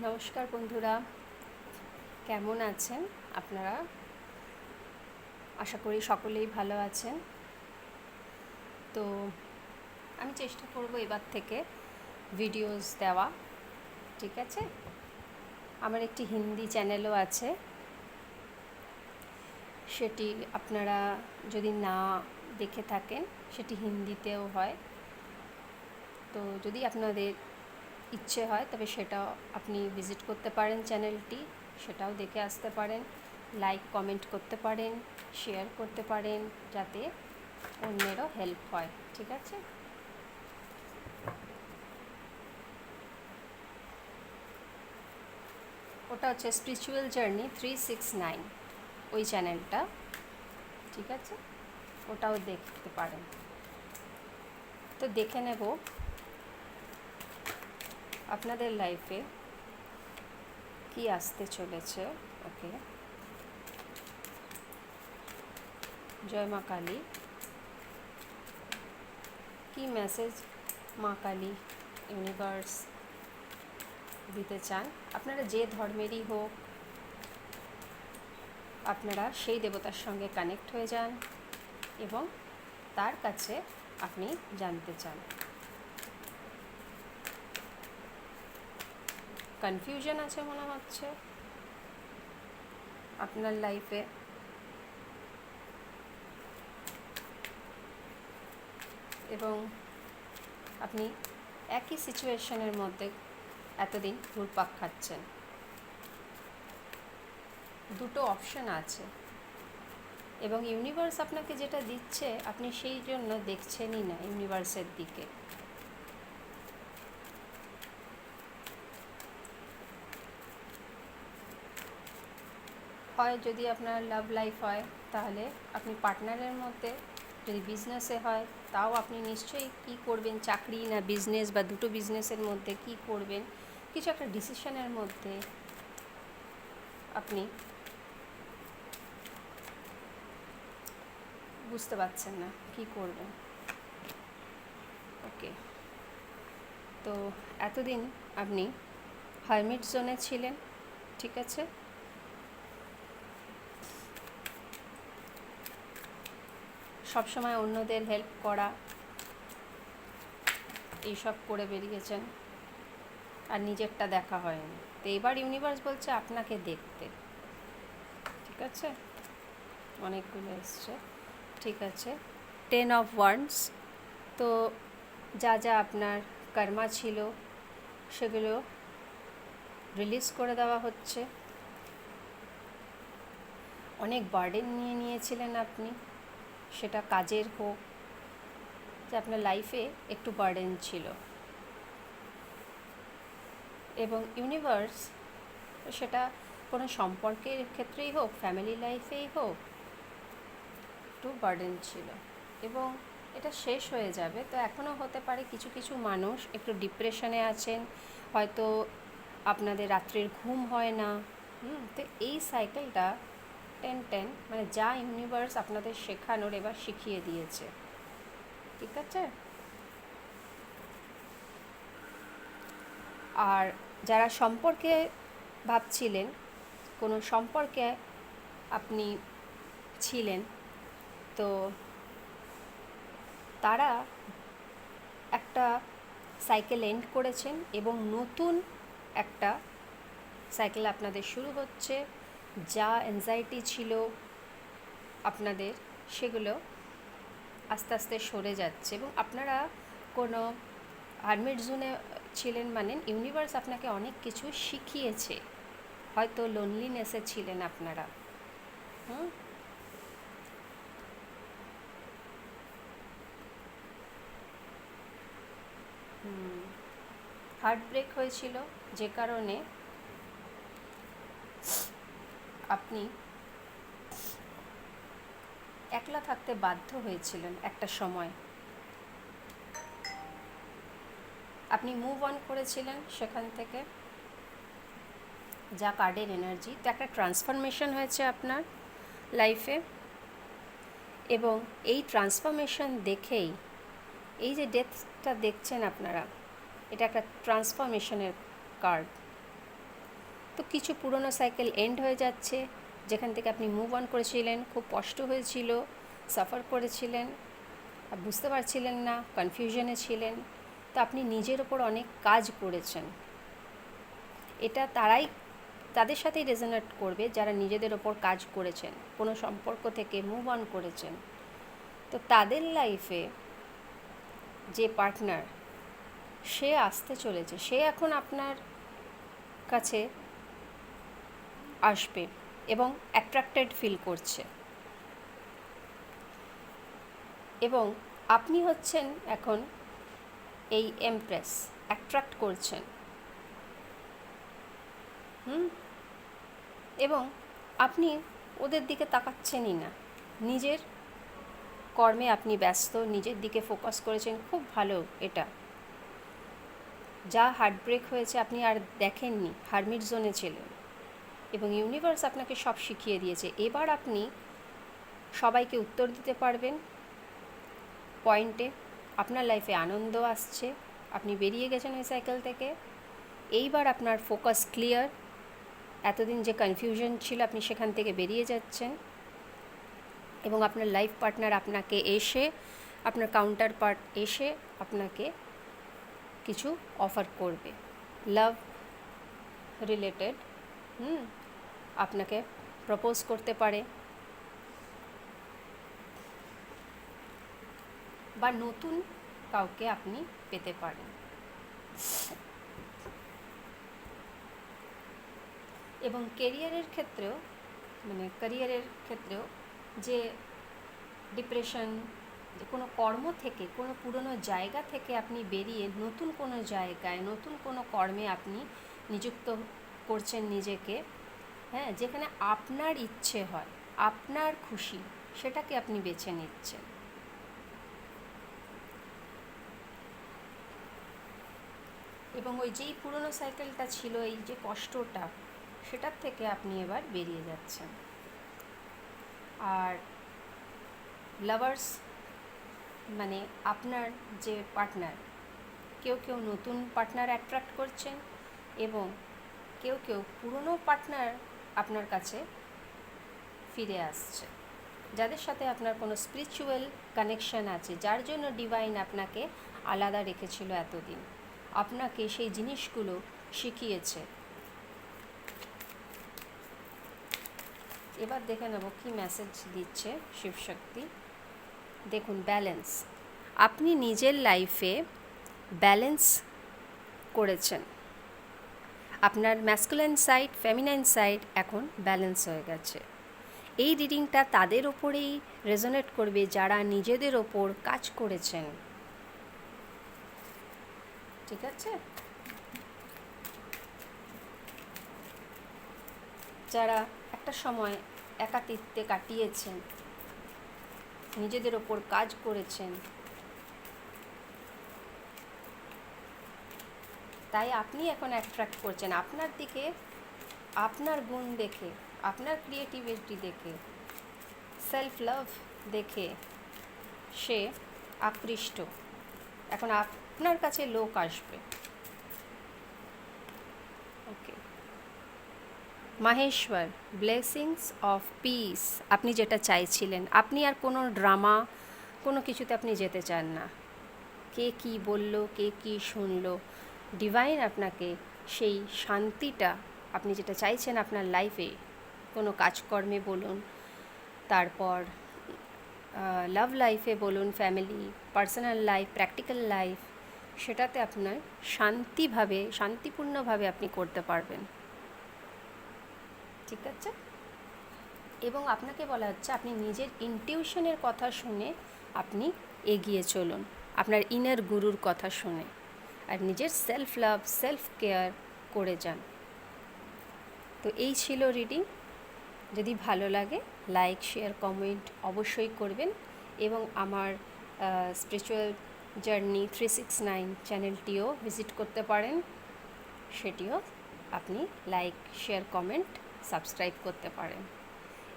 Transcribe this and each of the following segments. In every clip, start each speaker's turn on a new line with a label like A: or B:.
A: নমস্কার বন্ধুরা, কেমন আছেন আপনারা? আশা করি সকলেই ভালো আছেন। তো আমি চেষ্টা করব এবার থেকে ভিডিওস দেওয়া, ঠিক আছে? আমার একটি হিন্দি চ্যানেলও আছে, সেটি আপনারা যদি না দেখে থাকেন সেটি হিন্দিতেও হয়। তো যদি আপনাদের ইচ্ছে হয় তবে সেটাও আপনি ভিজিট করতে পারেন চ্যানেলটি, সেটাও দেখে আসতে পারেন, লাইক কমেন্ট করতে পারেন, শেয়ার করতে পারেন, যাতে অন্যেরও হেল্প হয়, ঠিক আছে? ওটা হচ্ছে স্পিরিচুয়াল জার্নি 369, ওই চ্যানেলটা, ঠিক আছে? ওটাও দেখতে পারেন। তো দেখে নেব আপনাদের লাইফে কি আসতে চলেছে। ওকে, জয় মা কালী। কি মেসেজ মা কালী ইউনিভার্স দিতে চান? আপনারা যে ধর্মেরই হোক, আপনারা সেই দেবতার সঙ্গে কানেক্ট হয়ে যান এবং তার কাছে আপনি জানতে চান। কনফিউশন আছে মনে হচ্ছে আপনার লাইফে, এবং আপনি একই সিচুয়েশনের মধ্যে এতদিন ঘুরপাক খাচ্ছেন। দুটো অপশন আছে এবং ইউনিভার্স আপনাকে যেটা দিচ্ছে আপনি সেই জন্য দেখছেনই না ইউনিভার্সের দিকে। হয় যদি আপনার লাভ লাইফ হয় তাহলে আপনি পার্টনারের মধ্যে, যদি বিজনেসে হয় তাও আপনি নিশ্চয়ই কী করবেন, চাকরি না বিজনেস বা দুটো বিজনেসের মধ্যে কী করবেন, কিছু একটা ডিসিশনের মধ্যে আপনি বুঝতে পারছেন না কী করবেন। ওকে, তো এতদিন আপনি হারমিট জোনে ছিলেন, ঠিক আছে? সবসময় অন্যদের হেল্প করা এইসব করে বেরিয়েছেন আর নিজেরটা দেখা হয়নি। তো এবার ইউনিভার্স বলছে আপনাকে দেখতে, ঠিক আছে? অনেকগুলো এসছে, ঠিক আছে। 10 অফ ওয়ান্ডস। তো যা যা আপনার কর্মা ছিল সেগুলো রিলিজ করে দেওয়া হচ্ছে। অনেক বার্ডেন নিয়ে নিয়েছিলেন আপনি, সেটা কাজের হোক, যে আপনার লাইফে একটু বার্ডেন ছিল, এবং ইউনিভার্স সেটা কোনো সম্পর্কের ক্ষেত্রেই হোক, ফ্যামিলি লাইফেই হোক, একটু বার্ডেন ছিল এবং এটা শেষ হয়ে যাবে। তো এখনও হতে পারে কিছু কিছু মানুষ একটু ডিপ্রেশনে আছেন, হয়তো আপনাদের রাত্রির ঘুম হয় না। তো এই সাইকেলটা 10-10, মানে যা ইউনিভার্স আপনাদের শেখানোর এবার শিখিয়ে দিয়েছে, ঠিক আছে? আর যারা সম্পর্কে ভাবছিলেন, কোনো সম্পর্কে আপনি ছিলেন, তো তারা একটা সাইকেল এন্ড করেছেন এবং নতুন একটা সাইকেল আপনাদের শুরু হচ্ছে। যা অ্যাংজাইটি ছিল আপনাদের, সেগুলো আস্তে আস্তে সরে যাচ্ছে এবং আপনারা কোনো হারমিট জোনে ছিলেন, মানে ইউনিভার্স আপনাকে অনেক কিছু শিখিয়েছে। হয়তো লোনলিনেসে ছিলেন আপনারা, হুম, হার্ট ব্রেক হয়েছিল, যে কারণে আপনি একলা থাকতে বাধ্য হয়েছিলেন একটা সময়। আপনি মুভ অন করেছিলেন সেখান থেকে, যা কার্ডের এনার্জি। তো একটা ট্রান্সফরমেশন হয়েছে আপনার লাইফে, এবং এই ট্রান্সফরমেশন দেখেই এই যে ডেথটা দেখছেন আপনারা, এটা একটা ট্রান্সফরমেশনের কার্ড। তো কিছু পুরনো সাইকেল এন্ড হয়ে যাচ্ছে, যেখান থেকে আপনি মুভ অন করেছিলেন, খুব কষ্ট হয়েছিল, সাফার করেছিলেন, বুঝতে পারছিলেন না, কনফিউশনে ছিলেন। তো আপনি নিজের ওপর অনেক কাজ করেছেন। এটা তাদের সাথেই রেজোনেট করবে যারা নিজেদের ওপর কাজ করেছেন, কোনো সম্পর্ক থেকে মুভ অন করেছেন। তো তাদের লাইফে যে পার্টনার সে আসতে চলেছে, সে এখন আপনার কাছে আসবে এবং অ্যাট্রাক্টেড ফিল করছে, এবং আপনি হচ্ছেন এখন এই এমপ্রেস, অ্যাট্রাক্ট করছেন। এবং আপনি ওদের দিকে তাকাচ্ছেনই না, নিজের কর্মে আপনি ব্যস্ত, নিজের দিকে ফোকাস করেছেন। খুব ভালো। এটা যা হার্টব্রেক হয়েছে আপনি আর দেখেননি, হারমিট জোনে ছিলেন, এবং ইউনিভার্স আপনাকে সব শিখিয়ে দিয়েছে। এবার আপনি সবাইকে উত্তর দিতে পারবেন পয়েন্টে। আপনার লাইফে আনন্দ আসছে, আপনি বেরিয়ে গেছেন ওই সাইকেল থেকে। এইবার আপনার ফোকাস ক্লিয়ার, এতদিন যে কনফিউশন ছিল আপনি সেখান থেকে বেরিয়ে যাচ্ছেন, এবং আপনার লাইফ পার্টনার আপনাকে এসে, আপনার কাউন্টার পার্ট এসে আপনাকে কিছু অফার করবে, লাভ রিলেটেড। আপনাকে প্রপোজ করতে পারে, বা নতুন কাউকে আপনি পেতে পারেন। এবং ক্যারিয়ারের ক্ষেত্রেও যে ডিপ্রেশন, যে কোনো কর্ম থেকে, কোনো পুরনো জায়গা থেকে আপনি বেরিয়ে নতুন কোনো জায়গায়, নতুন কোনো কর্মে আপনি নিযুক্ত করছেন নিজেকে, হ্যাঁ, যেখানে আপনার ইচ্ছে হয়, আপনার খুশি, সেটাকে আপনি বেছে নিচ্ছেন। এবং ওই যেই পুরনো সাইকেলটা ছিল, এই যে কষ্টটা, সেটার থেকে আপনি এবার বেরিয়ে যাচ্ছেন। আর লাভার্স মানে আপনার যে পার্টনার, কেউ কেউ নতুন পার্টনার অ্যাট্রাক্ট করছেন, এবং কেউ কেউ পুরনো পার্টনার আপনার কাছে ফিরে আসছে, যাদের সাথে আপনার কোনো স্পিরিচুয়াল কানেকশন আছে, যার জন্য ডিভাইন আপনাকে আলাদা রেখেছিল এতদিন, আপনাকে সেই জিনিসগুলো শিখিয়েছে। এবার দেখে নেব কী মেসেজ দিচ্ছে শিবশক্তি। দেখুন, ব্যালেন্স। আপনি নিজের লাইফে ব্যালেন্স করেছেন, আপনার ম্যাসকুলাইন সাইড, ফেমিনাইন সাইড এখন ব্যালেন্স হয়ে গেছে। এই রিডিংটা তাদের ওপরেই রেজোনেট করবে যারা নিজেদের ওপর কাজ করেছেন, ঠিক আছে? যারা একটা সময় একাকিত্বে কাটিয়েছেন, নিজেদের ওপর কাজ করেছেন, তাই আপনি এখন অ্যাট্রাক্ট করছেন আপনার দিকে, আপনার গুণ দেখে, আপনার ক্রিয়েটিভিটি দেখে, সেলফ লাভ দেখে সে আকৃষ্ট। এখন আপনার কাছে লোক আসবে। ওকে, মাহেশ্বর, ব্লেসিংস অফ পিস। আপনি যেটা চাইছিলেন, আপনি আর কোনো ড্রামা, কোনো কিছুতে আপনি যেতে চান না। কে কি বলল, কে কি শুনলো, ডিভাইন আপনাকে সেই শান্তিটা, আপনি যেটা চাইছেন আপনার লাইফে, কোনো কাজকর্মে বলুন, তারপর লাভ লাইফে বলুন, family, personal life, practical life, সেটাতে আপনার শান্তিপূর্ণভাবে আপনি করতে পারবেন, ঠিক আছে? এবং আপনাকে বলা হচ্ছে আপনি নিজের ইনটিউশনের কথা শুনে আপনি এগিয়ে চলুন, আপনার ইনার গুরুর কথা শুনে, আর নিজের সেলফ লাভ, সেলফ কেয়ার করে যান। তো এই ছিল রিডিং। যদি ভালো লাগে লাইক, শেয়ার, কমেন্ট অবশ্যই করবেন, এবং আমার স্পিরিচুয়াল জার্নি 369 চ্যানেলটিও ভিজিট করতে পারেন, সেটিও আপনি লাইক, শেয়ার, কমেন্ট, সাবস্ক্রাইব করতে পারেন।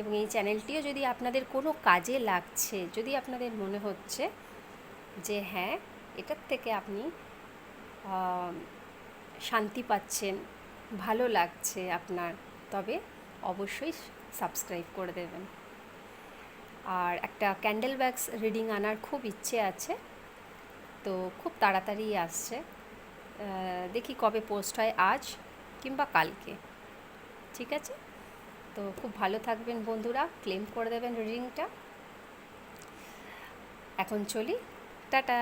A: এবং এই চ্যানেলটিও যদি আপনাদের কোনো কাজে লাগছে, যদি আপনাদের মনে হচ্ছে যে হ্যাঁ, এটার থেকে আপনি শান্তি পাচ্ছেন, ভালো লাগছে আপনার, তবে অবশ্যই সাবস্ক্রাইব করে দেবেন। আর একটা ক্যান্ডেল ওয়্যাক্স রিডিং আনার খুব ইচ্ছে আছে, তো খুব তাড়াতাড়ি আসছে। দেখি কবে পোস্ট হয়, আজ কিংবা কালকে। ঠিক আছে, তো খুব ভালো থাকবেন বন্ধুরা, ক্লেম করে দেবেন রিডিংটা। এখন চলি, টাটা।